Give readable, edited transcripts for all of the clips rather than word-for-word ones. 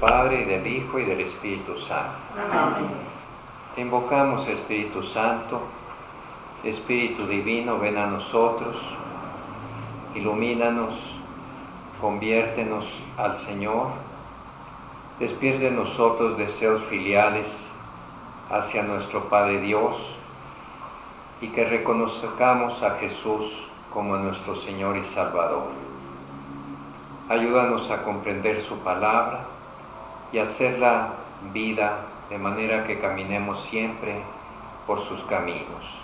Padre, y del Hijo, y del Espíritu Santo. Amén. Te invocamos, Espíritu Santo, Espíritu Divino, ven a nosotros, ilumínanos, conviértenos al Señor, despierte en nosotros deseos filiales hacia nuestro Padre Dios, y que reconozcamos a Jesús como nuestro Señor y Salvador. Ayúdanos a comprender su palabra y hacerla vida, de manera que caminemos siempre por sus caminos.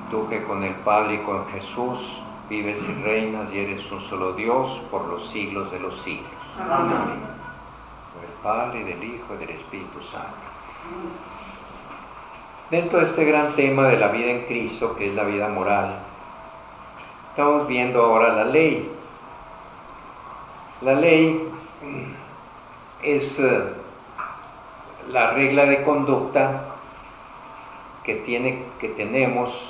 Tú que con el Padre y con Jesús vives y reinas y eres un solo Dios por los siglos de los siglos. Amén. Por el Padre, y del Hijo, y del Espíritu Santo. Dentro de este gran tema de la vida en Cristo, que es la vida moral, estamos viendo ahora la ley. La ley es la regla de conducta que tenemos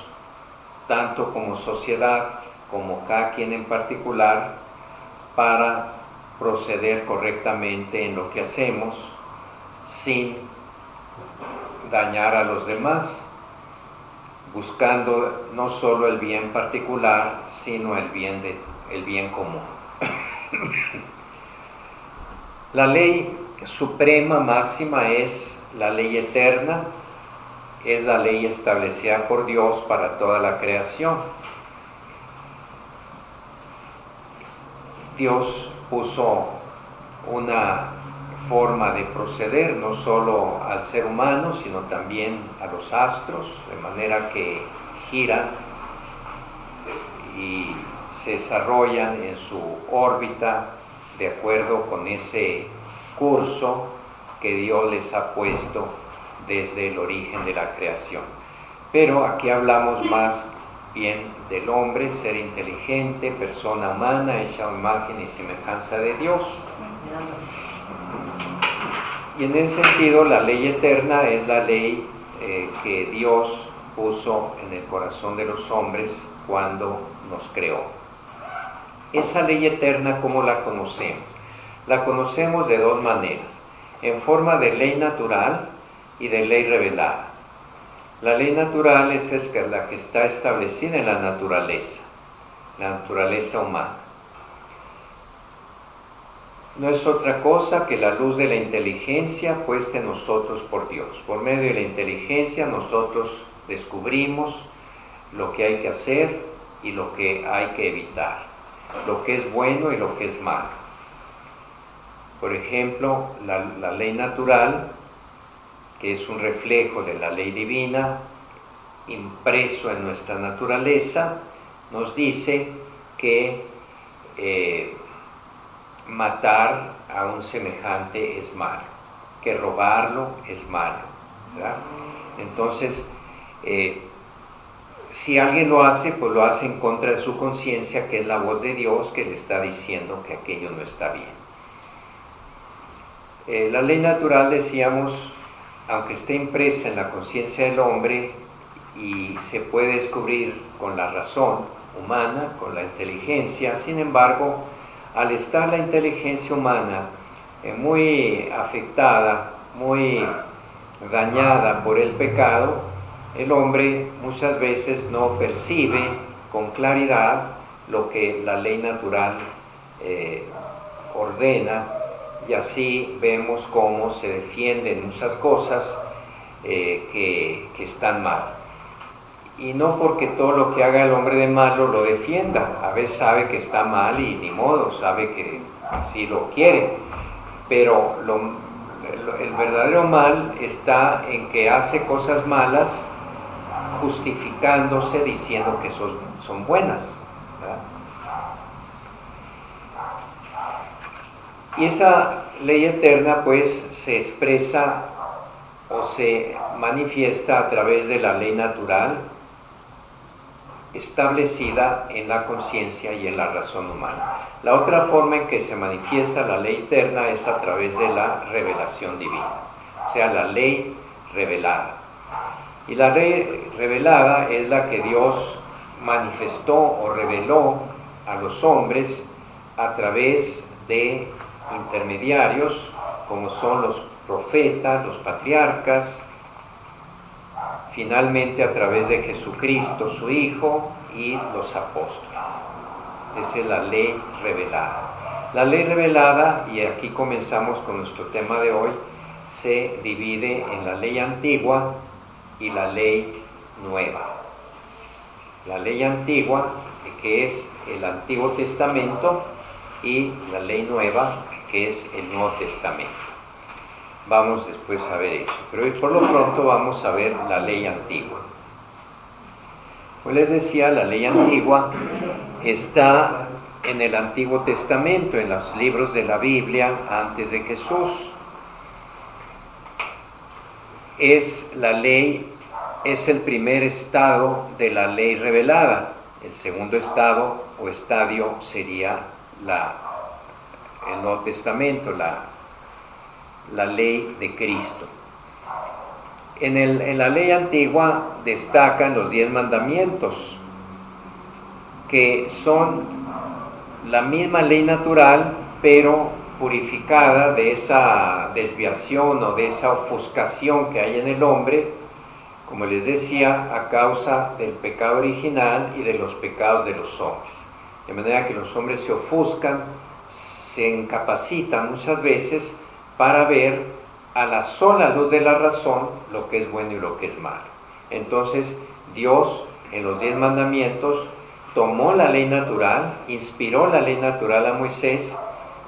tanto como sociedad como cada quien en particular para proceder correctamente en lo que hacemos sin dañar a los demás, buscando no solo el bien particular, sino el bien común. La ley suprema máxima es la ley eterna, es la ley establecida por Dios para toda la creación. Dios puso una forma de proceder no solo al ser humano, sino también a los astros, de manera que giran y se desarrollan en su órbita de acuerdo con ese curso que Dios les ha puesto desde el origen de la creación. Pero aquí hablamos más bien del hombre, ser inteligente, persona humana, hecha a imagen y semejanza de Dios. Y en ese sentido, la ley eterna es la ley que Dios puso en el corazón de los hombres cuando nos creó. Esa ley eterna, ¿cómo la conocemos? La conocemos de dos maneras, en forma de ley natural y de ley revelada. La ley natural es la que está establecida en la naturaleza humana. No es otra cosa que la luz de la inteligencia puesta en nosotros por Dios. Por medio de la inteligencia nosotros descubrimos lo que hay que hacer y lo que hay que evitar, lo que es bueno y lo que es malo. Por ejemplo, la ley natural, que es un reflejo de la ley divina, impreso en nuestra naturaleza, nos dice que matar a un semejante es malo, que robarlo es malo, ¿verdad? Entonces, si alguien lo hace, pues lo hace en contra de su conciencia, que es la voz de Dios que le está diciendo que aquello no está bien. La ley natural, decíamos, aunque esté impresa en la conciencia del hombre y se puede descubrir con la razón humana, con la inteligencia, sin embargo, al estar la inteligencia humana muy afectada, muy dañada por el pecado, el hombre muchas veces no percibe con claridad lo que la ley natural ordena, y así vemos cómo se defienden muchas cosas que están mal. Y no porque todo lo que haga el hombre de malo lo defienda, a veces sabe que está mal y ni modo, sabe que así lo quiere, pero el verdadero mal está en que hace cosas malas justificándose, diciendo que son buenas, ¿verdad? Y esa ley eterna pues se expresa o se manifiesta a través de la ley natural establecida en la conciencia y en la razón humana. La otra forma en que se manifiesta la ley eterna es a través de la revelación divina, o sea, la ley revelada. Y la ley revelada es la que Dios manifestó o reveló a los hombres a través de intermediarios como son los profetas, los patriarcas, finalmente a través de Jesucristo, su Hijo, y los apóstoles. Esa es la ley revelada. La ley revelada, y aquí comenzamos con nuestro tema de hoy, se divide en la ley antigua y la ley nueva. La ley antigua, que es el Antiguo Testamento, y la ley nueva, que es el Nuevo Testamento. Vamos después a ver eso, pero por lo pronto vamos a ver la ley antigua. Pues les decía, la ley antigua está en el Antiguo Testamento, en los libros de la Biblia antes de Jesús. Es la ley, es el primer estado de la ley revelada. El segundo estado o estadio sería el Nuevo Testamento, la ley de Cristo. En la ley antigua destacan los 10 mandamientos, que son la misma ley natural, pero purificada de esa desviación o de esa ofuscación que hay en el hombre, como les decía, a causa del pecado original y de los pecados de los hombres. De manera que los hombres se ofuscan, se incapacitan muchas veces para ver a la sola luz de la razón lo que es bueno y lo que es malo. Entonces Dios en los 10 mandamientos tomó la ley natural, inspiró la ley natural a Moisés,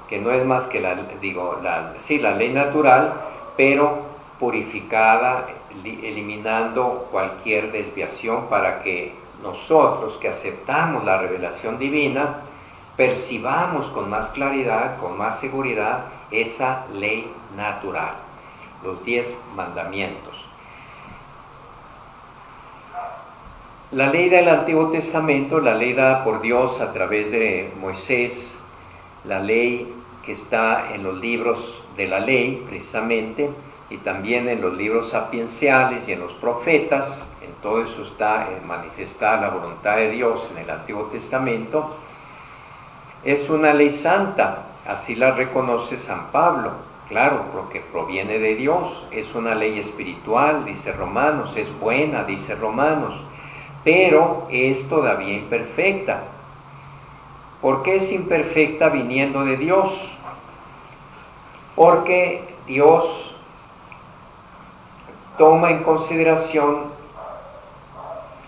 que no es más que la ley natural, pero purificada, eliminando cualquier desviación para que nosotros que aceptamos la revelación divina percibamos con más claridad, con más seguridad esa ley natural, los 10 mandamientos. La ley del Antiguo Testamento, la ley dada por Dios a través de Moisés, la ley que está en los libros de la ley precisamente, y también en los libros sapienciales y en los profetas, en todo eso está manifestada la voluntad de Dios en el Antiguo Testamento. Es una ley santa, así la reconoce San Pablo, claro, porque proviene de Dios, es una ley espiritual, dice Romanos, es buena, dice Romanos, pero es todavía imperfecta. ¿Por qué es imperfecta viniendo de Dios? Porque Dios toma en consideración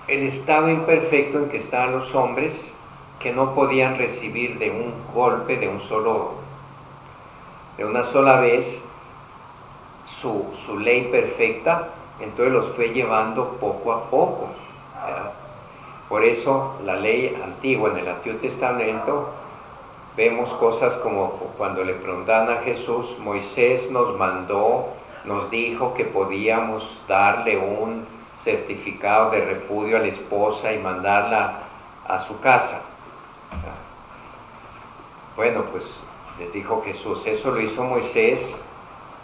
el estado imperfecto en que estaban los hombres, que no podían recibir de un golpe, de una sola vez, su ley perfecta. Entonces los fue llevando poco a poco, ¿verdad? Por eso la ley antigua, en el Antiguo Testamento, vemos cosas como cuando le preguntan a Jesús, Moisés nos dijo que podíamos darle un certificado de repudio a la esposa y mandarla a su casa. Bueno, pues les dijo Jesús, eso lo hizo Moisés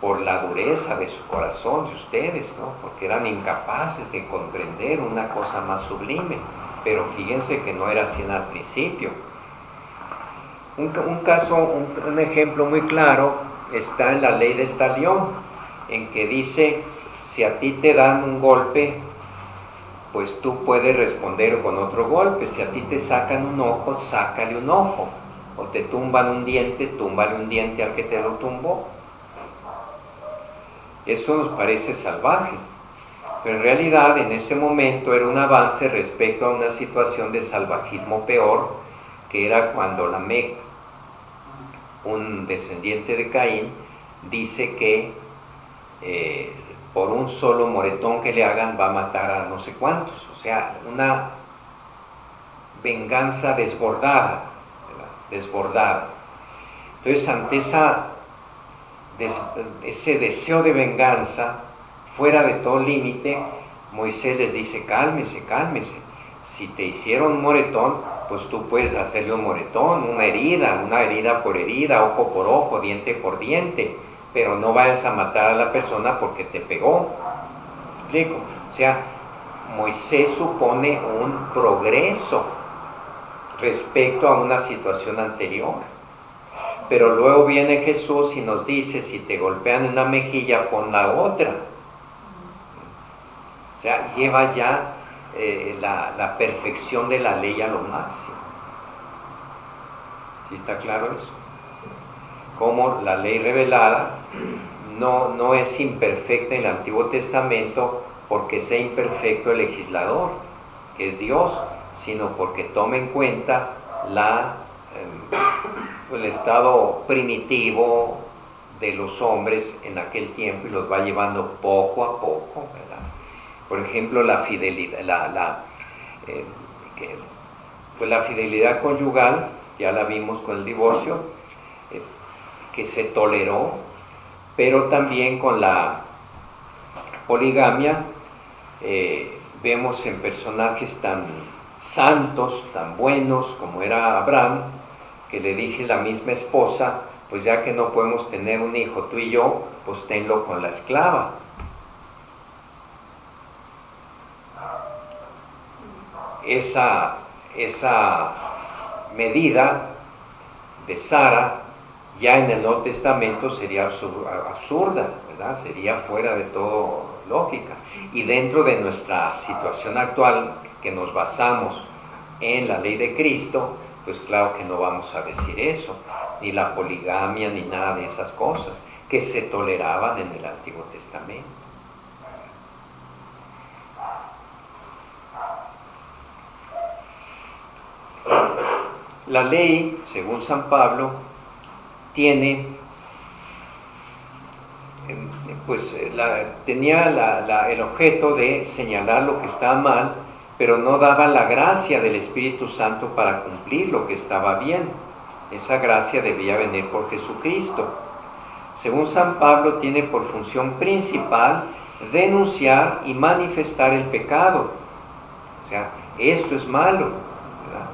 por la dureza de su corazón de ustedes, ¿no? Porque eran incapaces de comprender una cosa más sublime. Pero fíjense que no era así al principio. Un ejemplo muy claro está en la ley del talión, en que dice, si a ti te dan un golpe, pues tú puedes responder con otro golpe. Si a ti te sacan un ojo, sácale un ojo. O te tumban un diente, túmbale un diente al que te lo tumbó. Eso nos parece salvaje, pero en realidad en ese momento era un avance respecto a una situación de salvajismo peor, que era cuando Lamec, un descendiente de Caín, dice que por un solo moretón que le hagan va a matar a no sé cuántos. O sea, una venganza desbordada, ¿verdad? Desbordada. Entonces, ante ese deseo de venganza fuera de todo límite, Moisés les dice, cálmese. Si te hicieron un moretón, pues tú puedes hacerle un moretón, una herida por herida, ojo por ojo, diente por diente, pero no vayas a matar a la persona porque te pegó. ¿Me explico? O sea, Moisés supone un progreso respecto a una situación anterior. Pero luego viene Jesús y nos dice, si te golpean en una mejilla, pon la otra. O sea, lleva ya la perfección de la ley a lo máximo. ¿Sí está claro eso? Como la ley revelada no es imperfecta en el Antiguo Testamento porque sea imperfecto el legislador, que es Dios, sino porque toma en cuenta el estado primitivo de los hombres en aquel tiempo y los va llevando poco a poco, ¿verdad? Por ejemplo, la fidelidad, la fidelidad conyugal, ya la vimos con el divorcio, que se toleró, pero también con la poligamia vemos en personajes tan santos, tan buenos como era Abraham, que le dije a la misma esposa, pues ya que no podemos tener un hijo tú y yo, pues tenlo con la esclava. Esa medida de Sara ya en el Nuevo Testamento sería absurda, ¿verdad? Sería fuera de todo lógica. Y dentro de nuestra situación actual, que nos basamos en la ley de Cristo, pues claro que no vamos a decir eso, ni la poligamia, ni nada de esas cosas, que se toleraban en el Antiguo Testamento. La ley, según San Pablo, tiene, tenía el objeto de señalar lo que estaba mal, pero no daba la gracia del Espíritu Santo para cumplir lo que estaba bien. Esa gracia debía venir por Jesucristo. Según San Pablo, tiene por función principal denunciar y manifestar el pecado. O sea, esto es malo, ¿verdad?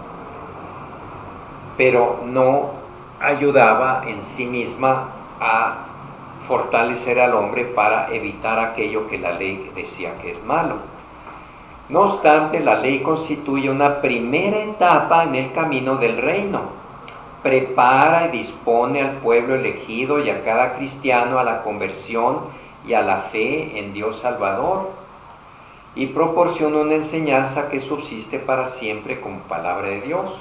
Pero no ayudaba en sí misma a fortalecer al hombre para evitar aquello que la ley decía que es malo. No obstante, la ley constituye una primera etapa en el camino del reino. Prepara y dispone al pueblo elegido y a cada cristiano a la conversión y a la fe en Dios Salvador, y proporciona una enseñanza que subsiste para siempre como palabra de Dios.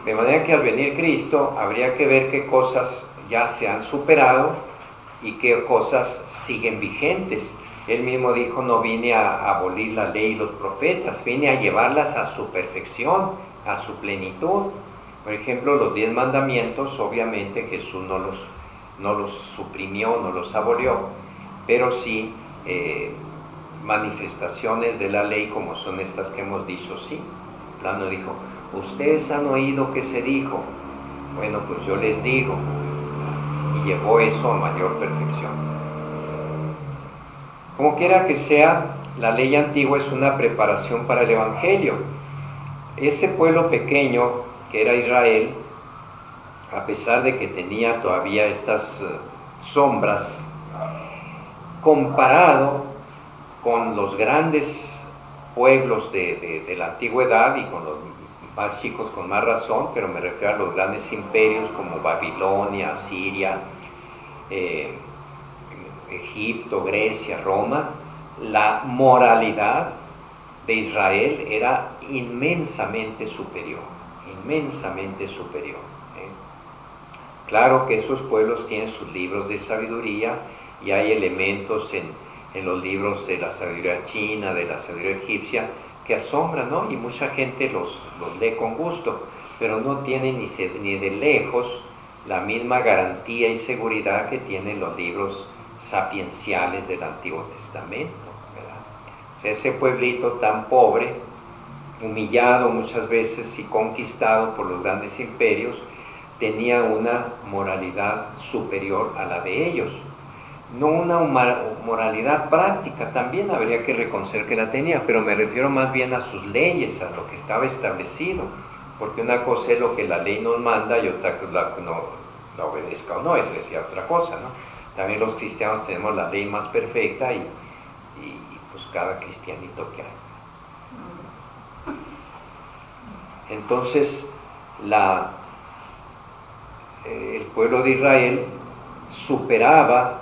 De manera que al venir Cristo habría que ver qué cosas ya se han superado y qué cosas siguen vigentes. Él mismo dijo, no vine a abolir la ley y los profetas, vine a llevarlas a su perfección, a su plenitud. Por ejemplo, los 10 mandamientos, obviamente Jesús no los suprimió, no los abolió, pero sí manifestaciones de la ley como son estas que hemos dicho, sí. Plano dijo, ustedes han oído que se dijo, bueno, pues yo les digo, y llevó eso a mayor perfección. Como quiera que sea, la ley antigua es una preparación para el Evangelio. Ese pueblo pequeño que era Israel, a pesar de que tenía todavía estas sombras, comparado con los grandes pueblos de la antigüedad y con los más chicos con más razón, pero me refiero a los grandes imperios como Babilonia, Asiria, Egipto, Grecia, Roma, la moralidad de Israel era inmensamente superior, inmensamente superior. Claro que esos pueblos tienen sus libros de sabiduría y hay elementos en los libros de la sabiduría china, de la sabiduría egipcia, que asombran, ¿no? Y mucha gente los lee con gusto, pero no tienen ni de lejos la misma garantía y seguridad que tienen los libros sapienciales del Antiguo Testamento, ¿verdad? O sea, ese pueblito tan pobre, humillado muchas veces y conquistado por los grandes imperios, tenía una moralidad superior a la de ellos. No una moralidad práctica, también habría que reconocer que la tenía, pero me refiero más bien a sus leyes, a lo que estaba establecido, porque una cosa es lo que la ley nos manda y otra que la obedezca o no, es decir, otra cosa, ¿no? También los cristianos tenemos la ley más perfecta y pues cada cristianito que hay. Entonces, pueblo de Israel superaba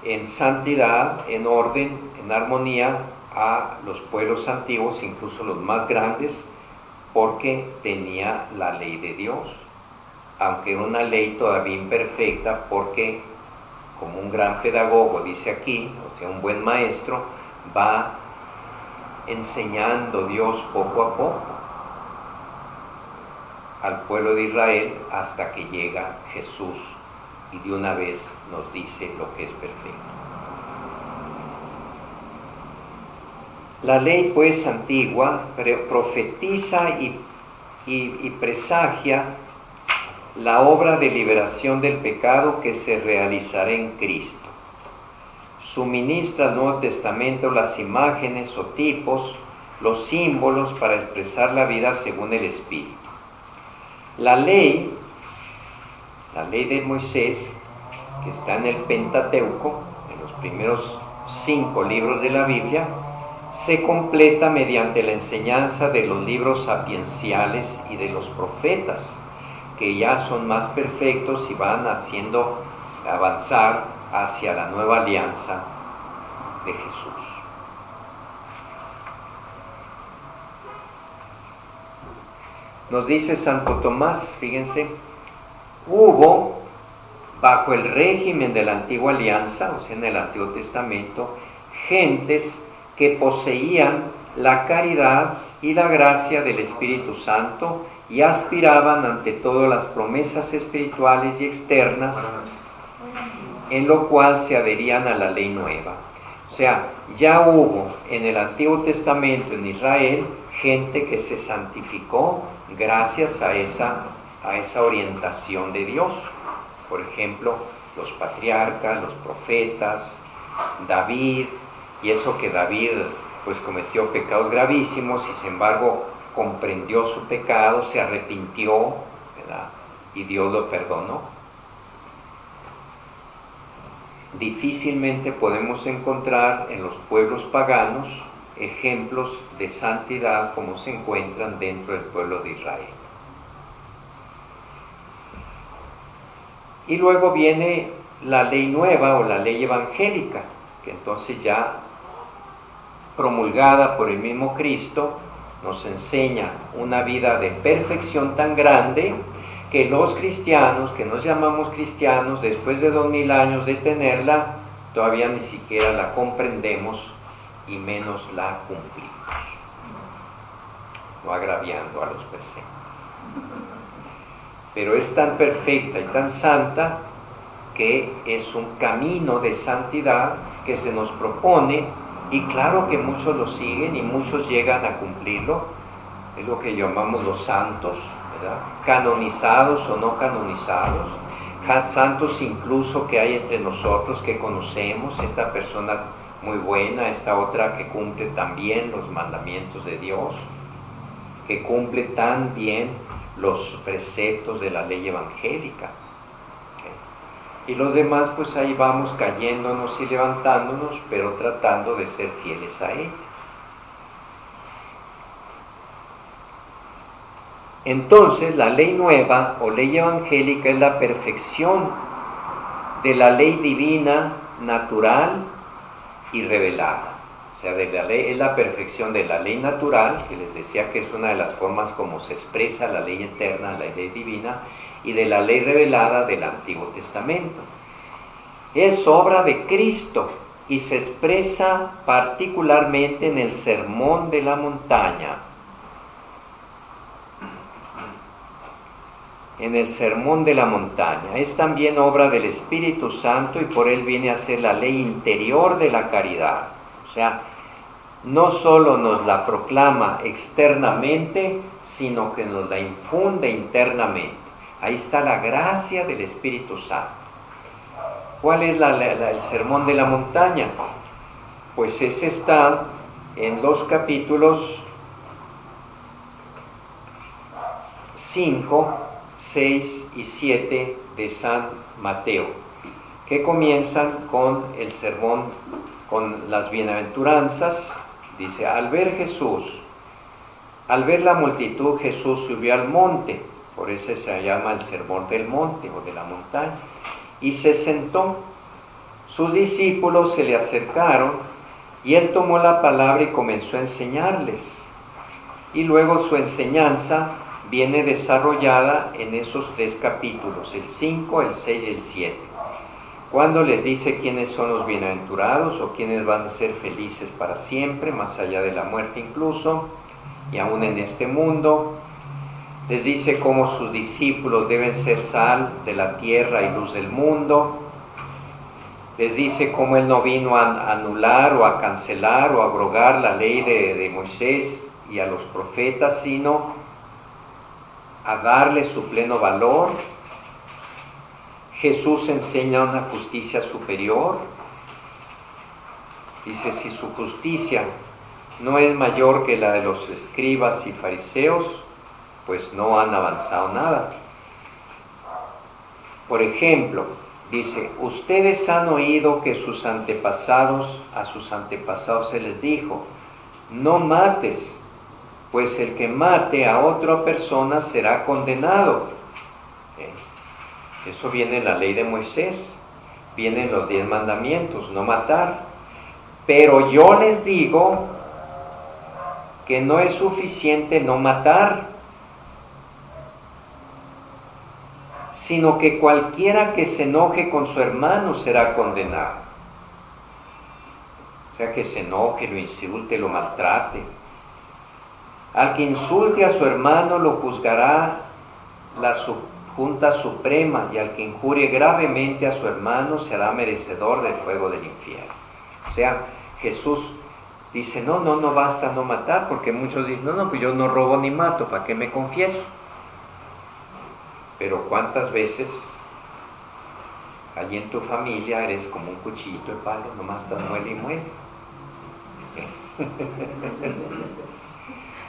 en santidad, en orden, en armonía a los pueblos antiguos, incluso los más grandes, porque tenía la ley de Dios, aunque era una ley todavía imperfecta, porque como un gran pedagogo dice aquí, o sea, un buen maestro, va enseñando Dios poco a poco al pueblo de Israel hasta que llega Jesús y de una vez nos dice lo que es perfecto. La ley pues antigua profetiza y presagia la obra de liberación del pecado que se realizará en Cristo. Suministra al Nuevo Testamento las imágenes o tipos, los símbolos para expresar la vida según el Espíritu. La ley de Moisés, que está en el Pentateuco, en los primeros 5 libros de la Biblia, se completa mediante la enseñanza de los libros sapienciales y de los profetas, que ya son más perfectos y van haciendo avanzar hacia la nueva alianza de Jesús. Nos dice Santo Tomás, fíjense, hubo bajo el régimen de la antigua alianza, o sea, en el Antiguo Testamento, gentes que poseían la caridad y la gracia del Espíritu Santo y aspiraban ante todo las promesas espirituales y externas, en lo cual se adherían a la ley nueva. O sea, ya hubo en el Antiguo Testamento en Israel gente que se santificó gracias a esa orientación de Dios. Por ejemplo, los patriarcas, los profetas, David, y eso que David pues cometió pecados gravísimos y sin embargo comprendió su pecado, se arrepintió, ¿verdad? Y Dios lo perdonó. Difícilmente podemos encontrar en los pueblos paganos ejemplos de santidad como se encuentran dentro del pueblo de Israel. Y luego viene la ley nueva o la ley evangélica, que entonces ya promulgada por el mismo Cristo, nos enseña una vida de perfección tan grande que los cristianos, que nos llamamos cristianos, después de 2000 años de tenerla, todavía ni siquiera la comprendemos y menos la cumplimos, no agraviando a los presentes. Pero es tan perfecta y tan santa que es un camino de santidad que se nos propone, y claro que muchos lo siguen y muchos llegan a cumplirlo. Es lo que llamamos los santos, ¿verdad? Canonizados o no canonizados, santos incluso que hay entre nosotros que conocemos, esta persona muy buena, esta otra que cumple también los mandamientos de Dios, que cumple tan bien los preceptos de la ley evangélica. Y los demás pues ahí vamos cayéndonos y levantándonos, pero tratando de ser fieles a ella. Entonces la ley nueva o ley evangélica es la perfección de la ley divina, natural y revelada. O sea, de la ley, es la perfección de la ley natural, que les decía que es una de las formas como se expresa la ley eterna, la ley divina, y de la ley revelada del Antiguo Testamento. Es obra de Cristo y se expresa particularmente en el Sermón de la Montaña. En el Sermón de la Montaña. Es también obra del Espíritu Santo y por él viene a ser la ley interior de la caridad. O sea, no solo nos la proclama externamente, sino que nos la infunde internamente. Ahí está la gracia del Espíritu Santo. ¿Cuál es el Sermón de la Montaña? Pues ese está en los capítulos 5, 6 y 7 de San Mateo, que comienzan con el sermón, con las bienaventuranzas. Dice, al ver la multitud, Jesús subió al monte por eso se llama el Sermón del Monte o de la montaña. Y se sentó. Sus discípulos se le acercaron y él tomó la palabra y comenzó a enseñarles. Y luego su enseñanza viene desarrollada en esos 3 capítulos, el 5, el 6 y el 7. Cuando les dice quiénes son los bienaventurados o quiénes van a ser felices para siempre, más allá de la muerte incluso, y aún en este mundo. Les dice cómo sus discípulos deben ser sal de la tierra y luz del mundo. Les dice cómo él no vino a anular o a cancelar o a abrogar la ley de Moisés y a los profetas, sino a darle su pleno valor. Jesús enseña una justicia superior. Dice, si su justicia no es mayor que la de los escribas y fariseos, pues no han avanzado nada. Por ejemplo, dice, ustedes han oído que a sus antepasados se les dijo, no mates, pues el que mate a otra persona será condenado. Eso viene en la ley de Moisés, viene en los 10 mandamientos, no matar. Pero yo les digo que no es suficiente no matar, sino que cualquiera que se enoje con su hermano será condenado. O sea, que se enoje, lo insulte, lo maltrate. Al que insulte a su hermano lo juzgará la Junta Suprema, y al que injurie gravemente a su hermano será merecedor del fuego del infierno. O sea, Jesús dice, no basta no matar, porque muchos dicen, no, pues yo no robo ni mato, ¿para qué me confieso? Pero ¿cuántas veces allí en tu familia eres como un cuchillito de palo, nomás estás muele y muele?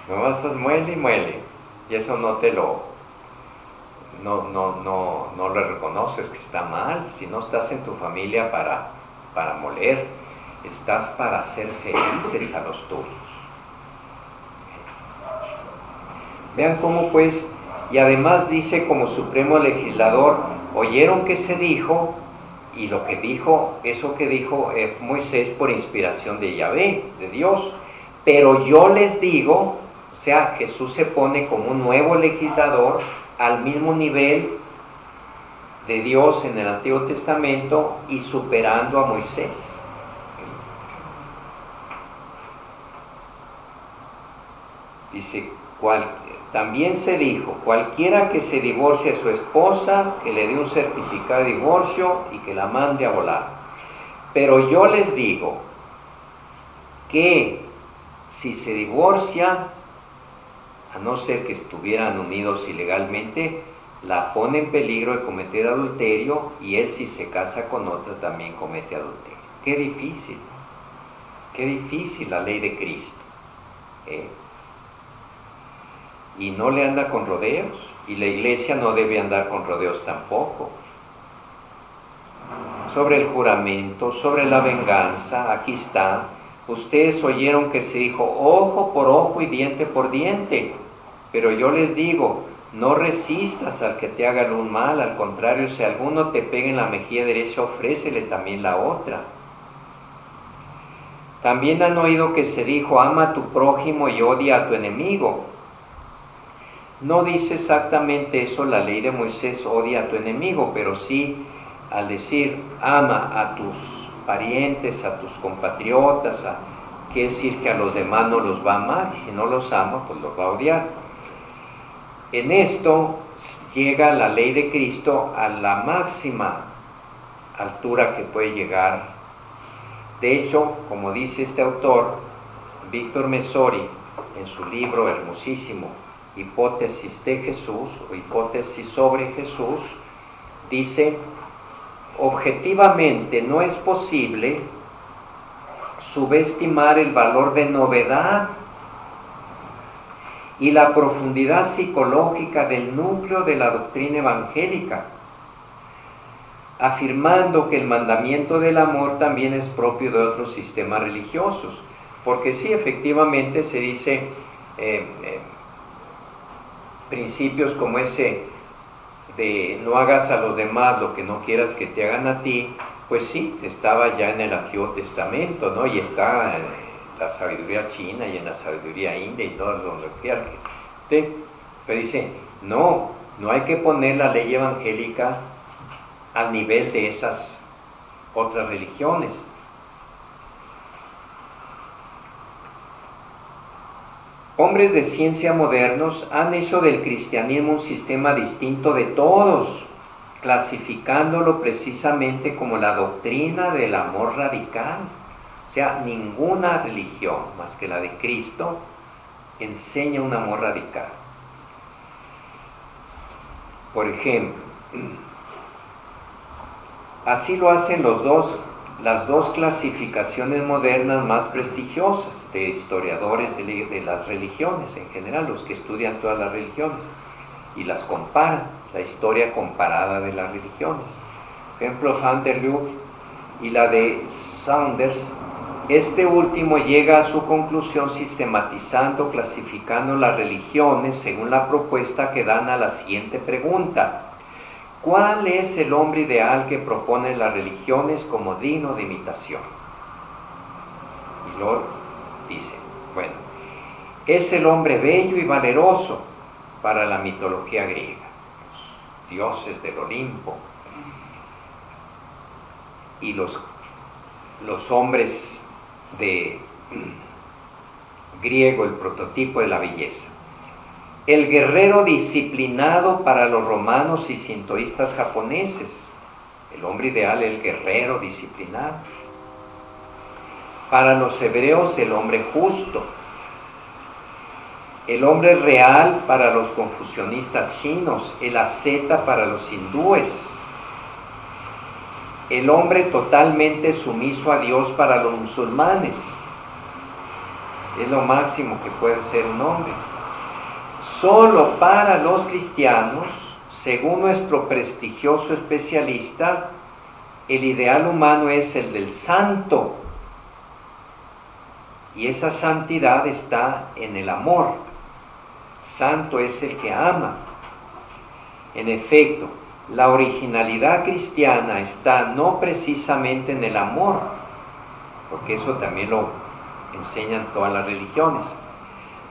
Nomás estás muele y muele, y eso no te lo reconoces que está mal. Si no estás en tu familia para moler, estás para hacer felices a los tuyos. Vean cómo pues. Y además dice como supremo legislador, oyeron que se dijo, y lo que dijo, eso que dijo Moisés por inspiración de Yahvé, de Dios, pero yo les digo, o sea, Jesús se pone como un nuevo legislador al mismo nivel de Dios en el Antiguo Testamento y superando a Moisés. Dice, también se dijo, cualquiera que se divorcie a su esposa, que le dé un certificado de divorcio y que la mande a volar. Pero yo les digo que si se divorcia, a no ser que estuvieran unidos ilegalmente, la pone en peligro de cometer adulterio, y él, si se casa con otra, también comete adulterio. Qué difícil la ley de Cristo. Y no le anda con rodeos, y la iglesia no debe andar con rodeos tampoco. Sobre el juramento, sobre la venganza, aquí está. Ustedes oyeron que se dijo ojo por ojo y diente por diente, pero yo les digo, no resistas al que te haga un mal, al contrario, si alguno te pega en la mejilla derecha, ofrécele también la otra. También han oído que se dijo, ama a tu prójimo y odia a tu enemigo. No dice exactamente eso la ley de Moisés, odia a tu enemigo, pero sí al decir ama a tus parientes, a tus compatriotas, quiere decir que a los demás no los va a amar, y si no los ama, pues los va a odiar. En esto llega la ley de Cristo a la máxima altura que puede llegar. De hecho, como dice este autor, Víctor Messori, en su libro hermosísimo, Hipótesis de Jesús, o Hipótesis sobre Jesús, dice, objetivamente no es posible subestimar el valor de novedad y la profundidad psicológica del núcleo de la doctrina evangélica, afirmando que el mandamiento del amor también es propio de otros sistemas religiosos, porque sí, efectivamente se dice principios como ese de no hagas a los demás lo que no quieras que te hagan a ti, pues sí, estaba ya en el Antiguo Testamento, ¿no? Y está en la sabiduría china y en la sabiduría india y todo lo que pero dice, no hay que poner la ley evangélica al nivel de esas otras religiones. Hombres de ciencia modernos han hecho del cristianismo un sistema distinto de todos, clasificándolo precisamente como la doctrina del amor radical. O sea, ninguna religión más que la de Cristo enseña un amor radical. Por ejemplo, así lo hacen las dos clasificaciones modernas más prestigiosas de historiadores de las religiones en general, los que estudian todas las religiones y las comparan, la historia comparada de las religiones. Por ejemplo, Van der Leeuw y la de Saunders. Este último llega a su conclusión sistematizando, clasificando las religiones según la propuesta que dan a la siguiente pregunta: ¿cuál es el hombre ideal que proponen las religiones como digno de imitación? Y luego dice, bueno, es el hombre bello y valeroso para la mitología griega, los dioses del Olimpo, y los hombres de griego, el prototipo de la belleza. El guerrero disciplinado para los romanos y sintoístas japoneses. El hombre ideal, el guerrero disciplinado. Para los hebreos, el hombre justo. El hombre real para los confucianistas chinos. El asceta para los hindúes. El hombre totalmente sumiso a Dios para los musulmanes. Es lo máximo que puede ser un hombre. Solo para los cristianos, según nuestro prestigioso especialista, el ideal humano es el del santo. Y esa santidad está en el amor. Santo es el que ama. En efecto, la originalidad cristiana está no precisamente en el amor, porque eso también lo enseñan todas las religiones,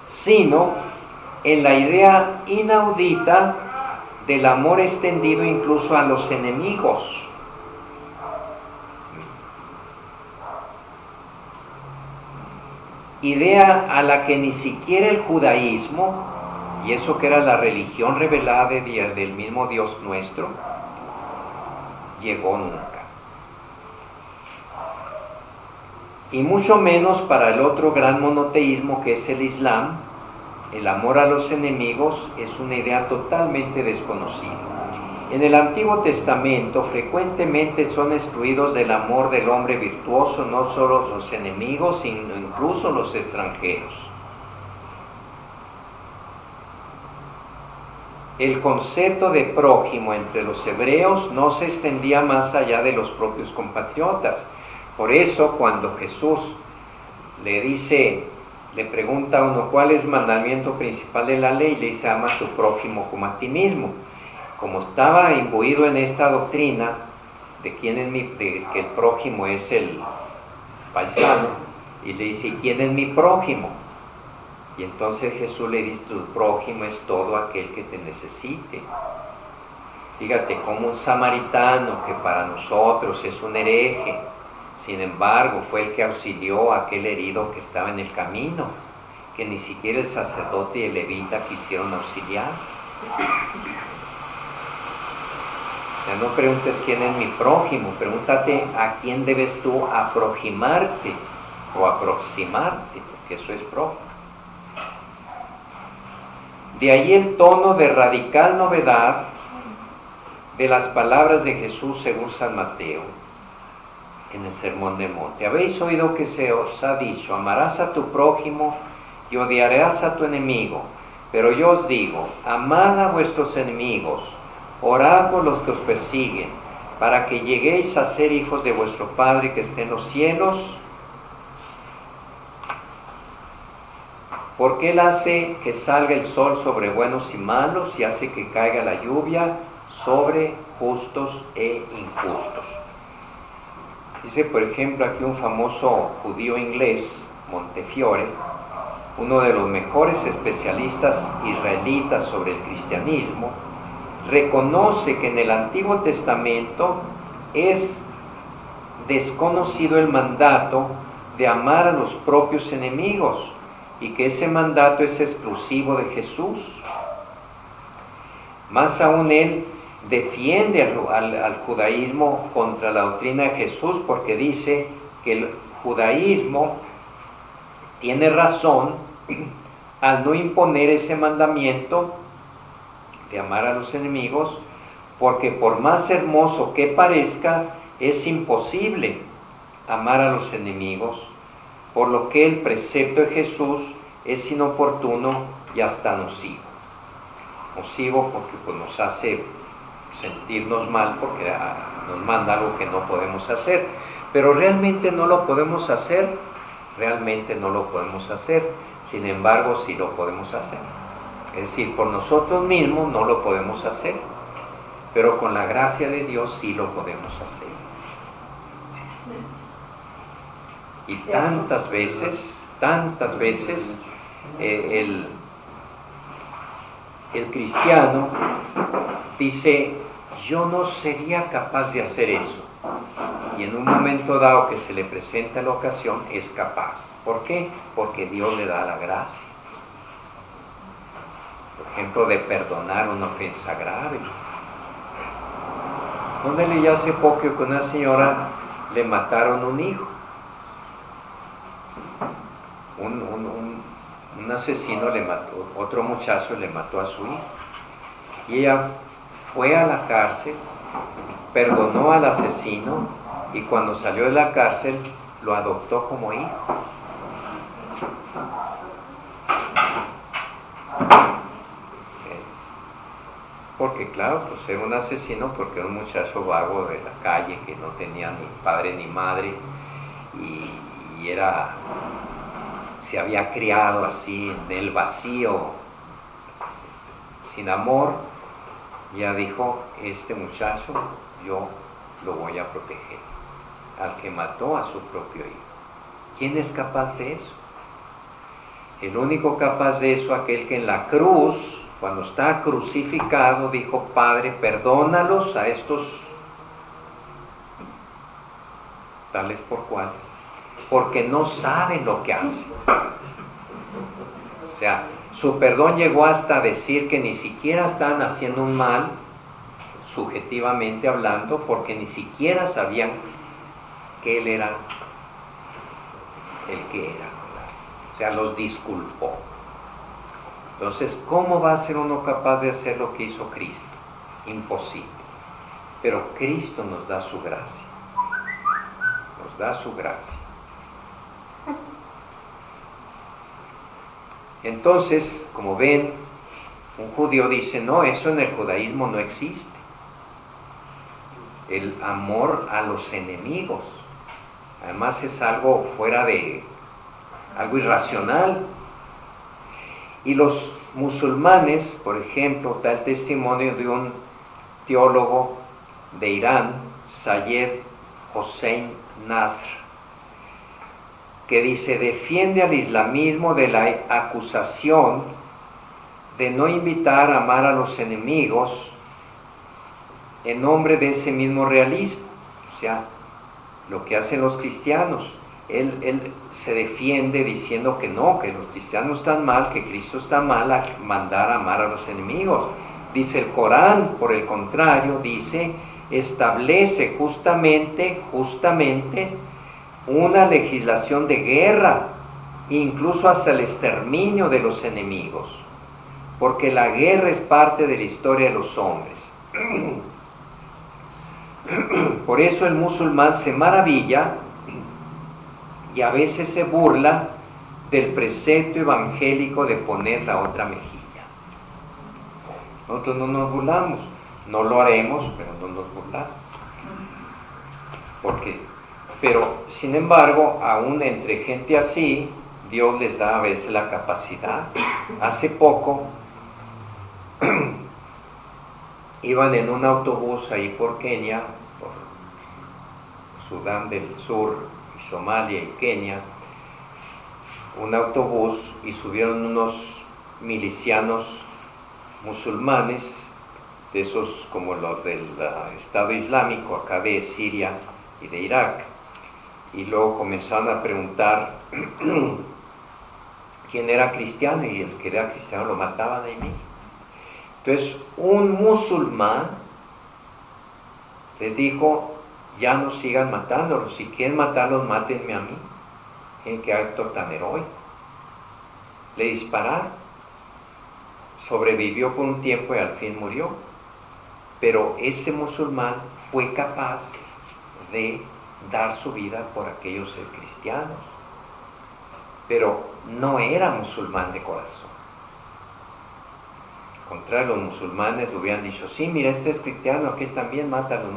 sino en la idea inaudita del amor extendido incluso a los enemigos. Idea a la que ni siquiera el judaísmo, y eso que era la religión revelada del mismo Dios nuestro, llegó nunca. Y mucho menos para el otro gran monoteísmo que es el Islam. El amor a los enemigos es una idea totalmente desconocida. En el Antiguo Testamento frecuentemente son excluidos del amor del hombre virtuoso no solo los enemigos, sino incluso los extranjeros. El concepto de prójimo entre los hebreos no se extendía más allá de los propios compatriotas. Por eso, cuando Jesús le pregunta a uno cuál es el mandamiento principal de la ley, le dice: ama a tu prójimo como a ti mismo. Como estaba imbuido en esta doctrina de que el prójimo es el paisano, y le dice: ¿quién es mi prójimo? Y entonces Jesús le dice: tu prójimo es todo aquel que te necesite. Fíjate, como un samaritano, que para nosotros es un hereje, sin embargo fue el que auxilió a aquel herido que estaba en el camino, que ni siquiera el sacerdote y el levita quisieron auxiliar. Ya no preguntes quién es mi prójimo, pregúntate a quién debes tú aproximarte o aproximarte, porque eso es prójimo. De ahí el tono de radical novedad de las palabras de Jesús según San Mateo en el Sermón del Monte. Habéis oído que se os ha dicho: amarás a tu prójimo y odiarás a tu enemigo. Pero yo os digo: amad a vuestros enemigos, orad por los que os persiguen, para que lleguéis a ser hijos de vuestro Padre que está en los cielos. porque Él hace que salga el sol sobre buenos y malos y hace que caiga la lluvia sobre justos e injustos. Dice, por ejemplo, aquí un famoso judío inglés, Montefiore, uno de los mejores especialistas israelitas sobre el cristianismo, reconoce que en el Antiguo Testamento es desconocido el mandato de amar a los propios enemigos y que ese mandato es exclusivo de Jesús. Más aún, él defiende al judaísmo contra la doctrina de Jesús porque dice que el judaísmo tiene razón al no imponer ese mandamiento de amar a los enemigos, porque por más hermoso que parezca, es imposible amar a los enemigos, por lo que el precepto de Jesús es inoportuno y hasta nocivo. Nocivo porque pues, nos hace sentirnos mal, porque nos manda algo que no podemos hacer, pero realmente no lo podemos hacer, sin embargo sí lo podemos hacer. Es decir, por nosotros mismos no lo podemos hacer, pero con la gracia de Dios sí lo podemos hacer. Y tantas veces, el cristiano dice, yo no sería capaz de hacer eso. Y en un momento dado que se le presenta la ocasión, es capaz. ¿Por qué? Porque Dios le da la gracia. Por ejemplo, de perdonar una ofensa grave. ¿Dónde leí hace poco que una señora le mataron un hijo? Un asesino le mató, otro muchacho le mató a su hijo. Y ella fue a la cárcel, perdonó al asesino y cuando salió de la cárcel lo adoptó como hijo. Porque claro, pues era un asesino porque era un muchacho vago de la calle que no tenía ni padre ni madre y se había criado así en el vacío, sin amor. Ya dijo, este muchacho yo lo voy a proteger, al que mató a su propio hijo. ¿Quién es capaz de eso? El único capaz de eso, aquel que en la cruz, cuando está crucificado, dijo, Padre, perdónalos a estos tales por cuales, porque no saben lo que hacen. O sea, su perdón llegó hasta decir que ni siquiera estaban haciendo un mal, subjetivamente hablando, porque ni siquiera sabían que Él era el que era. O sea, los disculpó. Entonces, ¿cómo va a ser uno capaz de hacer lo que hizo Cristo? Imposible. Pero Cristo nos da su gracia. Nos da su gracia. Entonces, como ven, un judío dice, no, eso en el judaísmo no existe. El amor a los enemigos. Además es algo fuera de, algo irracional. Y los musulmanes, por ejemplo, da el testimonio de un teólogo de Irán, Sayed Hossein Nasr, que dice, defiende al islamismo de la acusación de no invitar a amar a los enemigos en nombre de ese mismo realismo. O sea, lo que hacen los cristianos. Él se defiende diciendo que no, que los cristianos están mal, que Cristo está mal a mandar a amar a los enemigos. Dice el Corán, por el contrario, dice, establece justamente una legislación de guerra, incluso hasta el exterminio de los enemigos, porque la guerra es parte de la historia de los hombres. Por eso el musulmán se maravilla y a veces se burla del precepto evangélico de poner la otra mejilla. Nosotros no nos burlamos, no lo haremos, pero no nos burlamos. Pero, sin embargo, aún entre gente así, Dios les da a veces la capacidad. Hace poco iban en un autobús ahí por Kenia, por Sudán del Sur, Somalia y Kenia, un autobús, y subieron unos milicianos musulmanes, de esos como los del Estado Islámico, acá de Siria y de Irak, y luego comenzaron a preguntar quién era cristiano, y el que era cristiano lo mataban ahí mismo. Entonces un musulmán les dijo: ya no sigan matándolos, si quieren matarlos, mátenme a mí. ¿En qué acto tan heroico? Le dispararon, sobrevivió por un tiempo y al fin murió, pero ese musulmán fue capaz de dar su vida por aquellos cristianos, pero no era musulmán de corazón. Al contrario, los musulmanes le hubieran dicho: sí, mira, este es cristiano, aquel también, mátalo.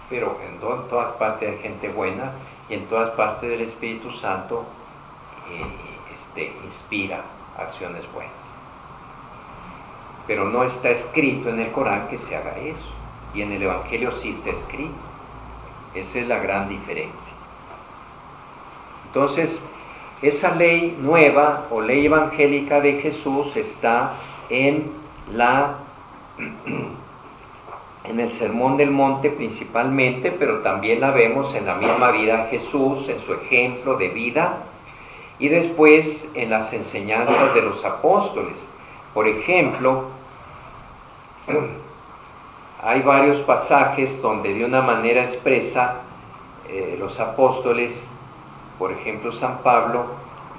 Pero en todas partes hay gente buena, y en todas partes del Espíritu Santo inspira acciones buenas. Pero no está escrito en el Corán que se haga eso, y en el Evangelio sí está escrito. Esa es la gran diferencia. Entonces, esa ley nueva o ley evangélica de Jesús está en el Sermón del Monte principalmente, pero también la vemos en la misma vida de Jesús, en su ejemplo de vida, y después en las enseñanzas de los apóstoles. Por ejemplo, hay varios pasajes donde de una manera expresa los apóstoles, por ejemplo San Pablo,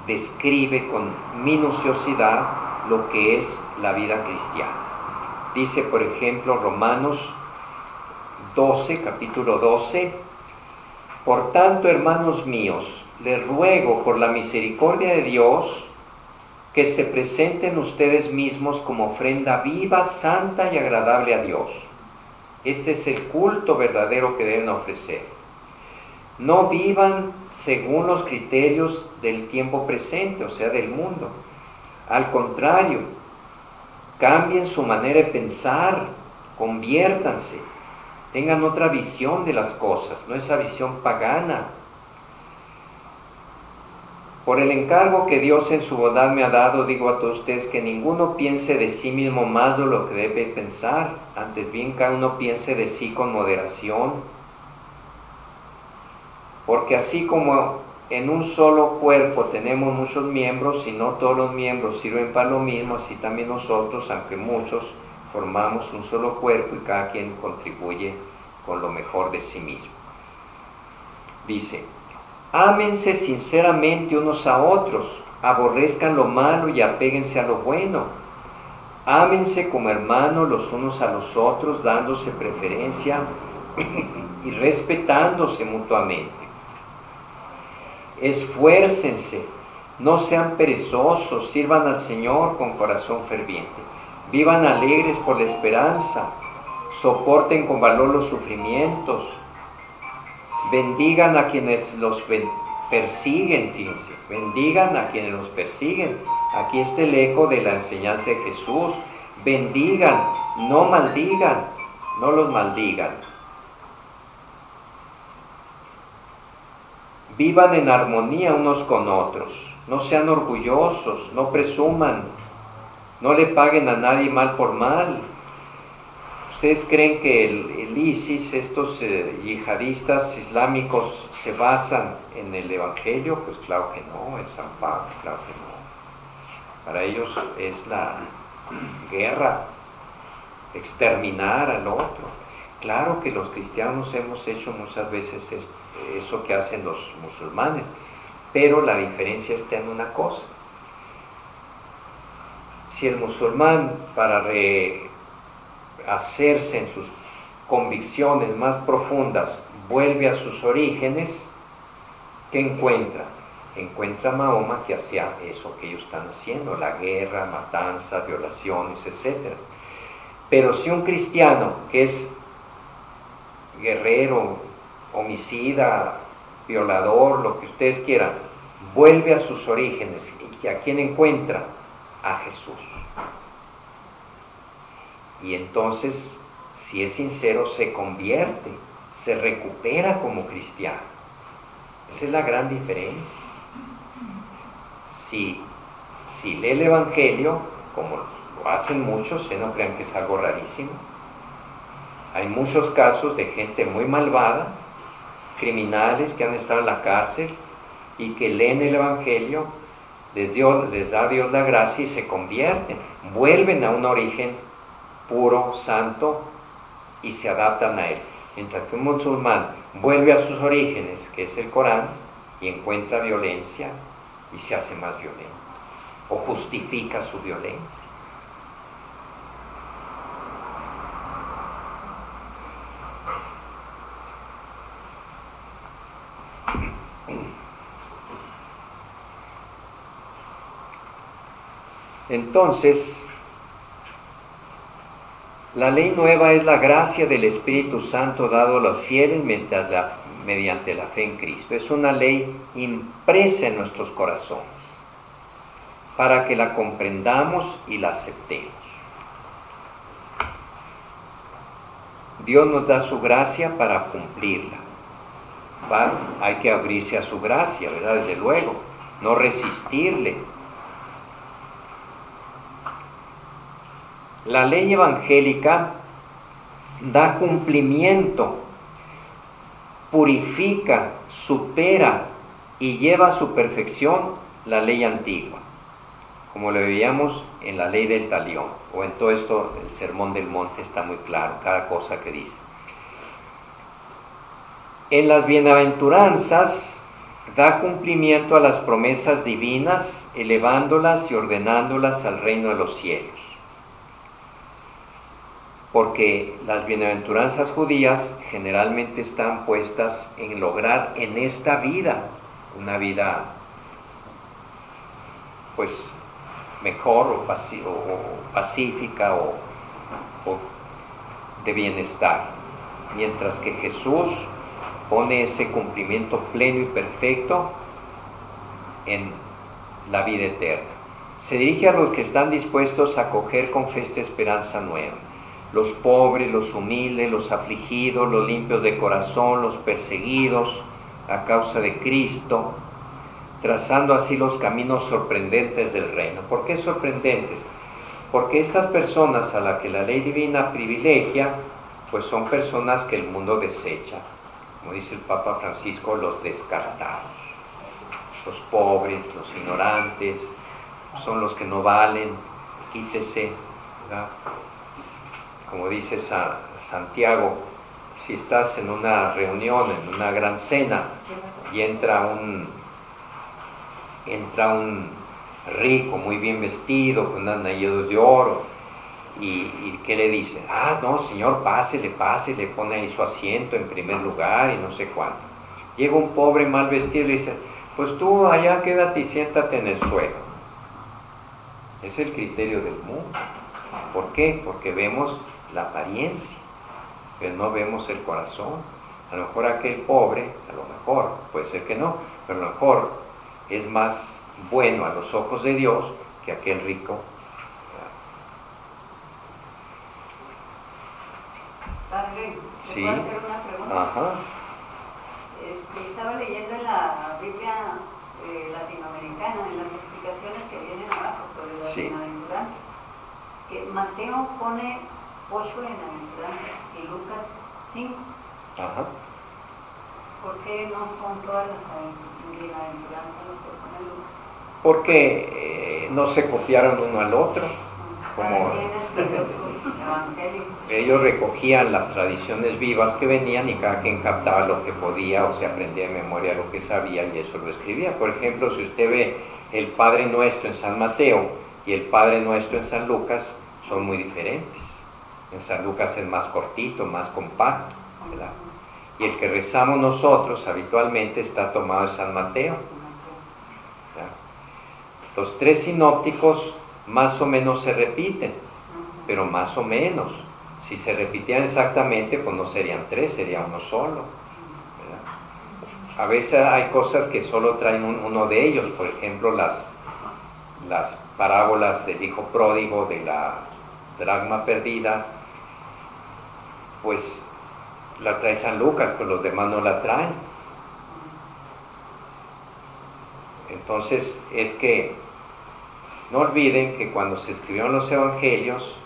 describe con minuciosidad lo que es la vida cristiana. Dice, por ejemplo, Romanos 12, capítulo 12: por tanto, hermanos míos, les ruego por la misericordia de Dios que se presenten ustedes mismos como ofrenda viva, santa y agradable a Dios. Este es el culto verdadero que deben ofrecer. No vivan según los criterios del tiempo presente, o sea, del mundo. Al contrario, cambien su manera de pensar, conviértanse, tengan otra visión de las cosas, no esa visión pagana. Por el encargo que Dios en su bondad me ha dado, digo a todos ustedes que ninguno piense de sí mismo más de lo que debe pensar, antes bien cada uno piense de sí con moderación. Porque así como en un solo cuerpo tenemos muchos miembros y no todos los miembros sirven para lo mismo, así también nosotros, aunque muchos, formamos un solo cuerpo y cada quien contribuye con lo mejor de sí mismo. Dice: ámense sinceramente unos a otros, aborrezcan lo malo y apéguense a lo bueno. Ámense como hermanos los unos a los otros, dándose preferencia y respetándose mutuamente. Esfuércense, no sean perezosos, sirvan al Señor con corazón ferviente. Vivan alegres por la esperanza, soporten con valor los sufrimientos, bendigan a quienes los persiguen, fíjense, bendigan a quienes los persiguen. Aquí está el eco de la enseñanza de Jesús: bendigan, no maldigan, no los maldigan. Vivan en armonía unos con otros, no sean orgullosos, no presuman, no le paguen a nadie mal por mal. ¿Ustedes creen que el ISIS, estos yihadistas islámicos, se basan en el Evangelio? Pues claro que no, en San Pablo, claro que no. Para ellos es la guerra, exterminar al otro. Claro que los cristianos hemos hecho muchas veces eso que hacen los musulmanes, pero la diferencia está en una cosa. Si el musulmán, para rehacerse en sus convicciones más profundas, vuelve a sus orígenes, ¿qué encuentra? Encuentra a Mahoma, que hacía eso que ellos están haciendo, la guerra, matanzas, violaciones, etc. Pero si un cristiano que es guerrero, homicida, violador, lo que ustedes quieran, vuelve a sus orígenes. ¿Y a quién encuentra? A Jesús. Y entonces, si es sincero, se convierte, se recupera como cristiano. Esa es la gran diferencia. Si lee el Evangelio, como lo hacen muchos, no crean que es algo rarísimo, hay muchos casos de gente muy malvada, criminales que han estado en la cárcel y que leen el Evangelio, les da Dios la gracia y se convierten, vuelven a un origen puro, santo, y se adaptan a él. Mientras que un musulmán vuelve a sus orígenes, que es el Corán, y encuentra violencia y se hace más violento, o justifica su violencia. Entonces, la ley nueva es la gracia del Espíritu Santo dado a los fieles mediante la fe en Cristo. Es una ley impresa en nuestros corazones para que la comprendamos y la aceptemos. Dios nos da su gracia para cumplirla. Hay que abrirse a su gracia, ¿verdad? Desde luego, no resistirle. La ley evangélica da cumplimiento, purifica, supera y lleva a su perfección la ley antigua, como lo veíamos en la ley del talión, o en todo esto, el Sermón del Monte está muy claro, cada cosa que dice. En las bienaventuranzas da cumplimiento a las promesas divinas, elevándolas y ordenándolas al reino de los cielos. Porque las bienaventuranzas judías generalmente están puestas en lograr en esta vida, una vida pues mejor o pacífica o de bienestar, mientras que Jesús pone ese cumplimiento pleno y perfecto en la vida eterna. Se dirige a los que están dispuestos a acoger con fe esta esperanza nueva: los pobres, los humildes, los afligidos, los limpios de corazón, los perseguidos a causa de Cristo, trazando así los caminos sorprendentes del reino. ¿Por qué sorprendentes? Porque estas personas a las que la ley divina privilegia, pues son personas que el mundo desecha. Como dice el Papa Francisco, los descartados. Los pobres, los ignorantes, son los que no valen, quítese, ¿verdad? Como dice Santiago, si estás en una reunión, en una gran cena, y entra un rico, muy bien vestido, con anillos de oro, y ¿qué le dice? No, señor, pásele, pone ahí su asiento en primer lugar y no sé cuánto. Llega un pobre mal vestido y le dice: pues tú allá quédate y siéntate en el suelo. Es el criterio del mundo. ¿Por qué? Porque vemos la apariencia, pero no vemos el corazón. A lo mejor aquel pobre, a lo mejor, puede ser que no, pero a lo mejor es más bueno a los ojos de Dios que aquel rico. Padre, Sí. ¿puedo hacer una pregunta? Ajá. Estaba leyendo en la Biblia latinoamericana, en las explicaciones que vienen abajo sobre las Sí. bienaventuranzas, que Mateo pone 8 bienaventuranzas y Lucas 5. Ajá. ¿Por qué no son todas las bienaventuranzas las que pone Lucas? Porque no se copiaron uno al otro. Como ellos recogían las tradiciones vivas que venían y cada quien captaba lo que podía o se aprendía de memoria lo que sabía y eso lo escribía. Por ejemplo, si usted ve el Padre Nuestro en San Mateo y el Padre Nuestro en San Lucas, son muy diferentes. En San Lucas es más cortito, más compacto, ¿verdad? Y el que rezamos nosotros habitualmente está tomado de San Mateo, ¿verdad? Los tres sinópticos más o menos se repiten, pero más o menos. Si se repitieran exactamente, pues no serían tres, sería uno solo, ¿verdad? a veces hay cosas que solo traen uno de ellos, por ejemplo las parábolas del hijo pródigo, de la dracma perdida, pues la trae San Lucas, pero los demás no la traen. Entonces es que no olviden que cuando se escribieron los evangelios,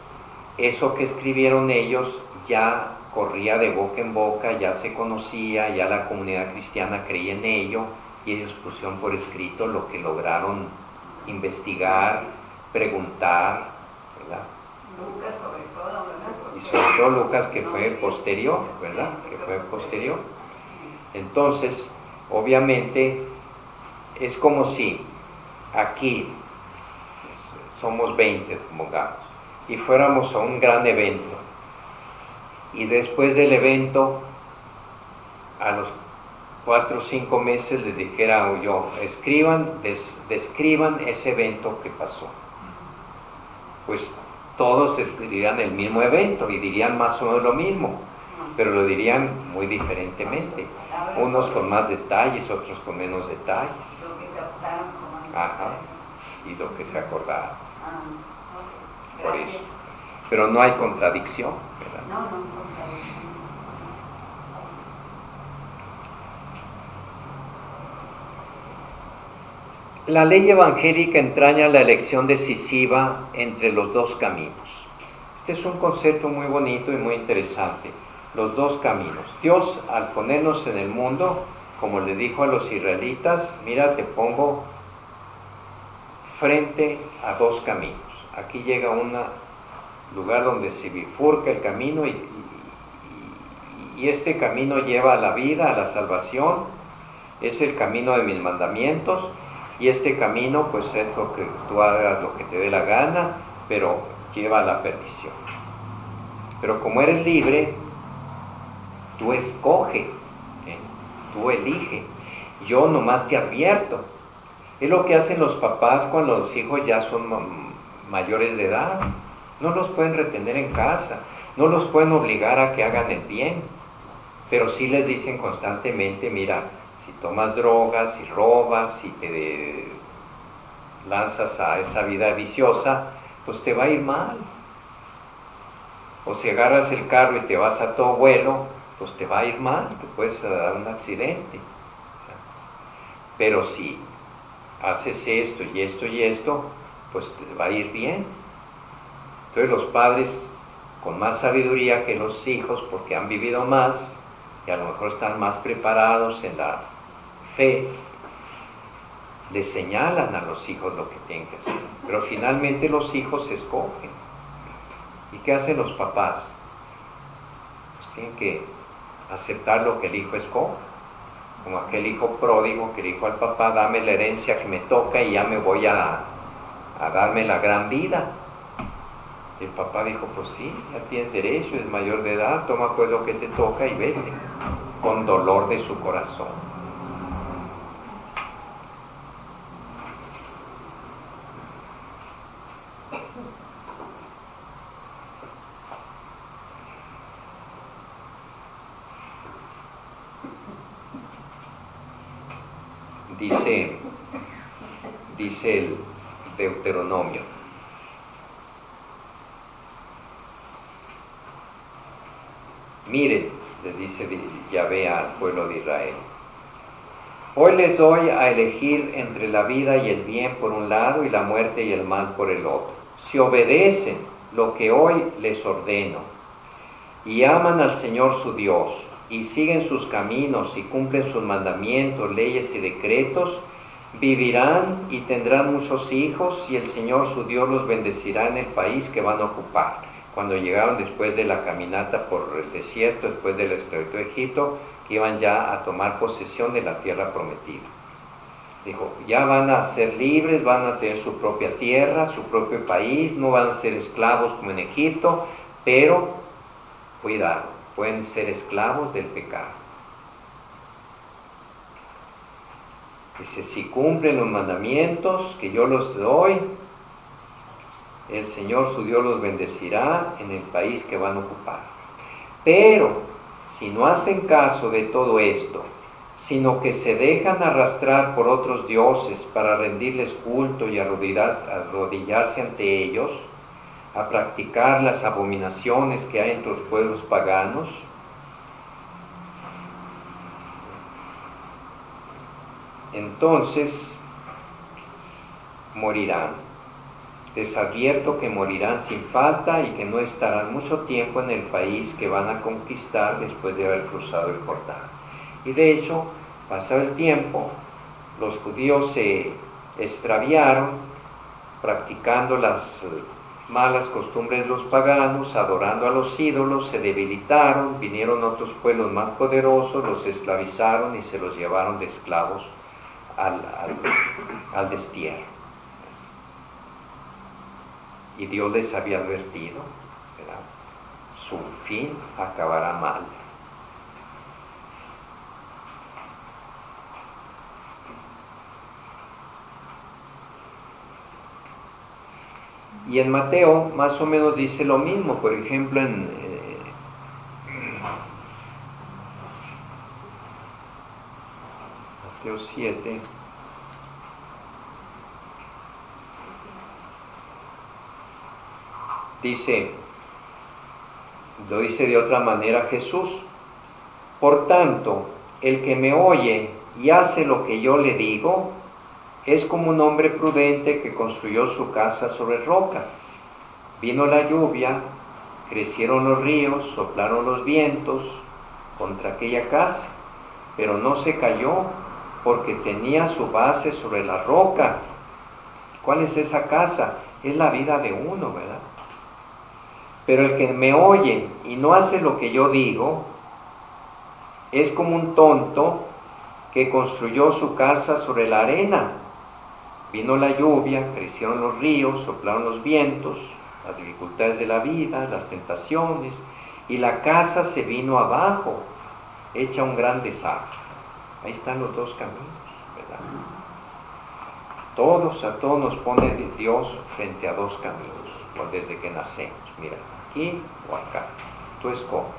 eso que escribieron ellos ya corría de boca en boca, ya se conocía, ya la comunidad cristiana creía en ello, y ellos pusieron por escrito lo que lograron investigar, preguntar, ¿verdad? Lucas sobre todo, ¿verdad? Y sobre todo Lucas, que fue posterior, ¿verdad? Que fue posterior. Entonces, obviamente, es como si aquí somos 20, supongamos, y fuéramos a un gran evento, y después del evento, a los 4 o 5 meses les dijera yo, describan ese evento que pasó. Pues todos escribirían el mismo evento y dirían más o menos lo mismo, pero lo dirían muy diferentemente. Unos con más detalles, otros con menos detalles. Lo que captaron como Ajá, y lo que se acordaron. Ok. Por Gracias. eso. Pero no hay contradicción, ¿verdad? No, no. La ley evangélica entraña la elección decisiva entre los dos caminos. Este es un concepto muy bonito y muy interesante. Los dos caminos. Dios, al ponernos en el mundo, como le dijo a los israelitas, mira, te pongo frente a dos caminos. Aquí llega un lugar donde se bifurca el camino y este camino lleva a la vida, a la salvación. Es el camino de mis mandamientos. Y este camino, pues es lo que tú hagas, lo que te dé la gana, pero lleva a la perdición. Pero como eres libre, tú escoge, tú elige. Yo nomás te advierto. Es lo que hacen los papás cuando los hijos ya son mayores de edad. No los pueden retener en casa, no los pueden obligar a que hagan el bien, pero sí les dicen constantemente, mira, si tomas drogas, si robas, si te lanzas a esa vida viciosa, pues te va a ir mal. O si agarras el carro y te vas a todo vuelo, pues te va a ir mal, te puedes dar un accidente. Pero si haces esto y esto y esto, pues te va a ir bien. Entonces los padres, con más sabiduría que los hijos, porque han vivido más, y a lo mejor están más preparados en la fe, les señalan a los hijos lo que tienen que hacer. Pero finalmente los hijos escogen. ¿Y qué hacen los papás? Pues tienen que aceptar lo que el hijo escoge. Como aquel hijo pródigo que le dijo al papá, dame la herencia que me toca y ya me voy a darme la gran vida. Y el papá dijo, pues sí, ya tienes derecho, es mayor de edad, toma pues lo que te toca y vete, con dolor de su corazón. Dice el Deuteronomio: miren, les dice Yahvé al pueblo de Israel, hoy les doy a elegir entre la vida y el bien por un lado y la muerte y el mal por el otro. Si obedecen lo que hoy les ordeno y aman al Señor su Dios y siguen sus caminos y cumplen sus mandamientos, leyes y decretos, vivirán y tendrán muchos hijos, y el Señor su Dios los bendecirá en el país que van a ocupar. Cuando llegaron después de la caminata por el desierto, después del esclavitud de Egipto, que iban ya a tomar posesión de la tierra prometida. Dijo, ya van a ser libres, van a tener su propia tierra, su propio país, no van a ser esclavos como en Egipto, pero, cuidado, pueden ser esclavos del pecado. Dice, si cumplen los mandamientos que yo los doy, el Señor su Dios los bendecirá en el país que van a ocupar. Pero, si no hacen caso de todo esto, sino que se dejan arrastrar por otros dioses para rendirles culto y arrodillarse ante ellos, a practicar las abominaciones que hay entre los pueblos paganos, entonces morirán. Les advierto que morirán sin falta y que no estarán mucho tiempo en el país que van a conquistar después de haber cruzado el Jordán. Y de hecho, pasado el tiempo, los judíos se extraviaron practicando las malas costumbres de los paganos, adorando a los ídolos, se debilitaron, vinieron otros pueblos más poderosos, los esclavizaron y se los llevaron de esclavos al destierro. Y Dios les había advertido, ¿verdad? Su fin acabará mal. Y en Mateo más o menos dice lo mismo. Por ejemplo, en Mateo 7, lo dice de otra manera Jesús: por tanto, el que me oye y hace lo que yo le digo, es como un hombre prudente que construyó su casa sobre roca. Vino la lluvia, crecieron los ríos, soplaron los vientos contra aquella casa, pero no se cayó porque tenía su base sobre la roca. ¿Cuál es esa casa? Es la vida de uno, ¿verdad? Pero el que me oye y no hace lo que yo digo, es como un tonto que construyó su casa sobre la arena. Vino la lluvia, crecieron los ríos, soplaron los vientos, las dificultades de la vida, las tentaciones, y la casa se vino abajo, hecha un gran desastre. Ahí están los dos caminos, ¿verdad? A todos nos pone Dios frente a dos caminos, pues desde que nacemos. Mira, aquí o acá, tú escoges.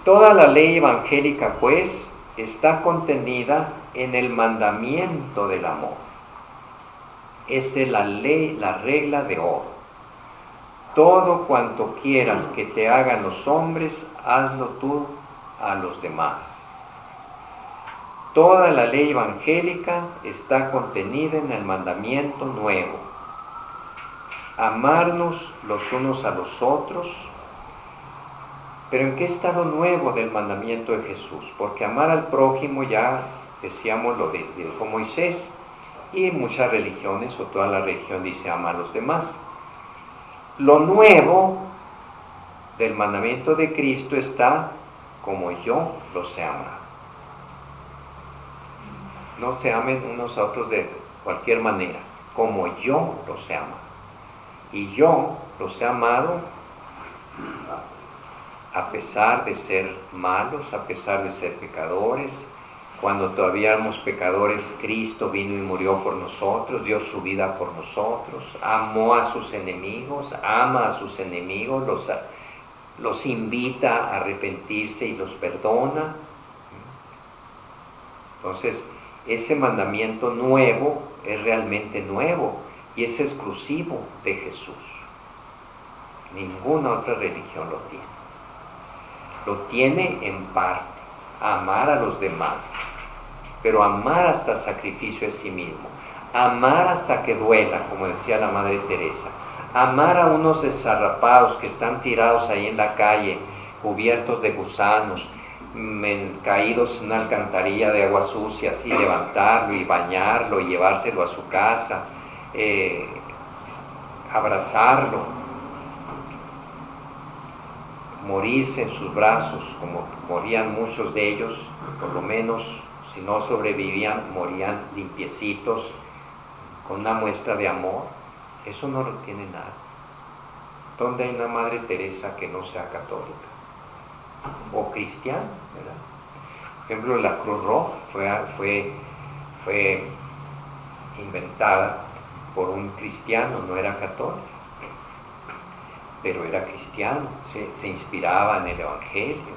Toda la ley evangélica, pues, está contenida en el mandamiento del amor. Esta es la ley, la regla de oro. Todo cuanto quieras que te hagan los hombres, hazlo tú a los demás. Toda la ley evangélica está contenida en el mandamiento nuevo. Amarnos los unos a los otros. Pero ¿en qué está lo nuevo del mandamiento de Jesús? Porque amar al prójimo, ya decíamos, lo dijo Moisés, y muchas religiones, o toda la religión dice ama a los demás. Lo nuevo del mandamiento de Cristo está como yo los sé amar. No se amen unos a otros de cualquier manera, como yo los he amado. Y yo los he amado a pesar de ser malos, a pesar de ser pecadores. Cuando todavía éramos pecadores, Cristo vino y murió por nosotros, dio su vida por nosotros, amó a sus enemigos, ama a sus enemigos, los invita a arrepentirse y los perdona. Entonces, ese mandamiento nuevo es realmente nuevo y es exclusivo de Jesús. Ninguna otra religión lo tiene. Lo tiene en parte, amar a los demás, pero amar hasta el sacrificio de sí mismo, amar hasta que duela, como decía la Madre Teresa, amar a unos desarrapados que están tirados ahí en la calle, cubiertos de gusanos, caídos en una alcantarilla de agua sucia, así levantarlo y bañarlo y llevárselo a su casa, abrazarlo, morirse en sus brazos, como morían muchos de ellos, por lo menos, si no sobrevivían, morían limpiecitos, con una muestra de amor. Eso no lo tiene nada. ¿Dónde hay una Madre Teresa que no sea católica? O cristiana, ¿verdad? Por ejemplo, la Cruz Roja fue inventada por un cristiano, no era católico, pero era cristiano, se inspiraba en el Evangelio,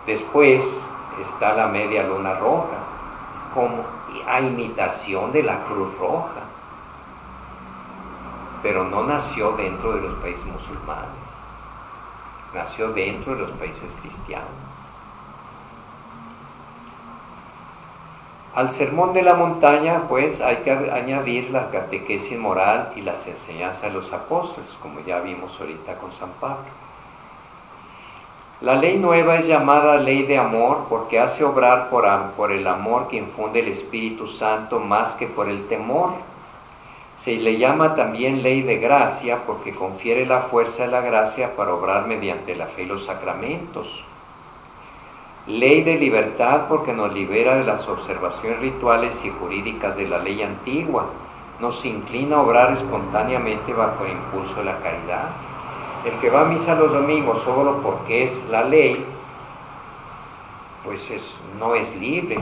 Después está la media luna roja, como a imitación de la Cruz Roja, pero no nació dentro de los países musulmanes, nació dentro de los países cristianos. Al sermón de la montaña, pues, hay que añadir la catequesis moral y las enseñanzas de los apóstoles, como ya vimos ahorita con San Pablo. La ley nueva es llamada ley de amor porque hace obrar por el amor que infunde el Espíritu Santo más que por el temor. Se le llama también ley de gracia porque confiere la fuerza de la gracia para obrar mediante la fe y los sacramentos. Ley de libertad porque nos libera de las observaciones rituales y jurídicas de la ley antigua, nos inclina a obrar espontáneamente bajo el impulso de la caridad. El que va a misa los domingos solo porque es la ley, pues no es libre.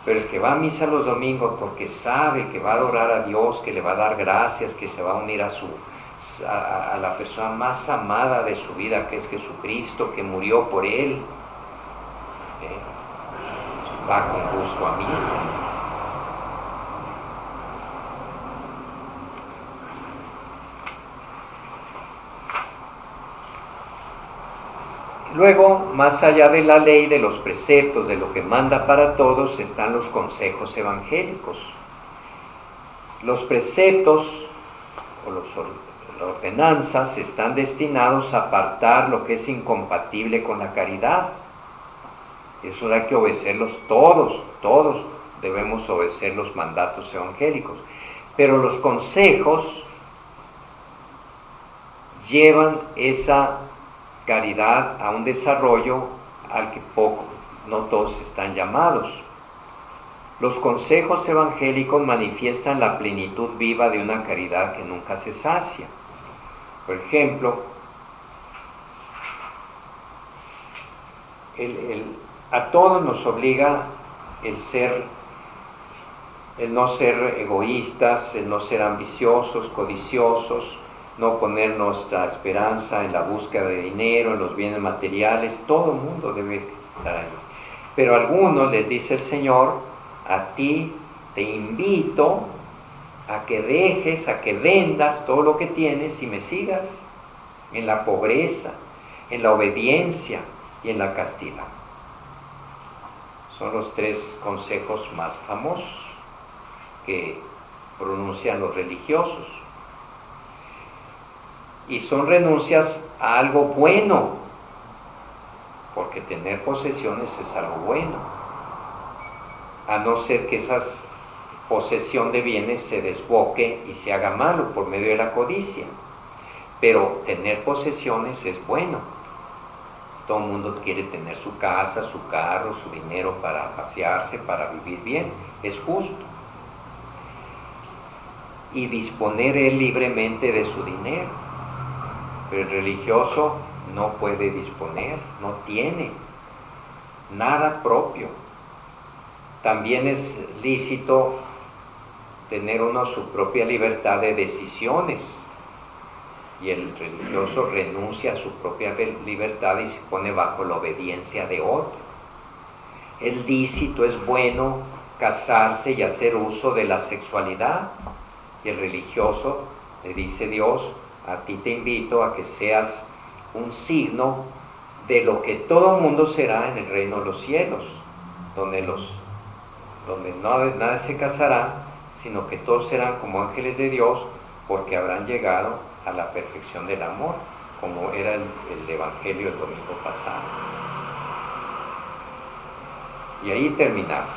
Pero el que va a misa los domingos porque sabe que va a adorar a Dios, que le va a dar gracias, que se va a unir a la persona más amada de su vida, que es Jesucristo, que murió por él, va con gusto a misa. Luego, más allá de la ley, de los preceptos, de lo que manda para todos, están los consejos evangélicos. Los preceptos o las ordenanzas están destinados a apartar lo que es incompatible con la caridad. Eso hay que obedecerlos todos debemos obedecer los mandatos evangélicos. Pero los consejos llevan esa caridad a un desarrollo al que no todos están llamados. Los consejos evangélicos manifiestan la plenitud viva de una caridad que nunca se sacia. Por ejemplo, a todos nos obliga el no ser egoístas, el no ser ambiciosos, codiciosos, no poner nuestra esperanza en la búsqueda de dinero, en los bienes materiales. Todo el mundo debe estar ahí. Pero a algunos les dice el Señor: a ti te invito a que dejes, a que vendas todo lo que tienes y me sigas en la pobreza, en la obediencia y en la castidad. Son los 3 consejos más famosos que pronuncian los religiosos. Y son renuncias a algo bueno, porque tener posesiones es algo bueno, a no ser que esa posesión de bienes se desboque y se haga malo por medio de la codicia. Pero tener posesiones es bueno. Todo el mundo quiere tener su casa, su carro, su dinero para pasearse, para vivir bien. Es justo. Y disponer él libremente de su dinero. Pero el religioso no puede disponer, no tiene nada propio. También es lícito tener uno su propia libertad de decisiones, y el religioso renuncia a su propia libertad y se pone bajo la obediencia de otro. Es lícito, es bueno casarse y hacer uso de la sexualidad, y el religioso le dice Dios: a ti te invito a que seas un signo de lo que todo mundo será en el reino de los cielos, donde nadie se casará, sino que todos serán como ángeles de Dios, porque habrán llegado a la perfección del amor, como era el Evangelio el domingo pasado. Y ahí terminamos.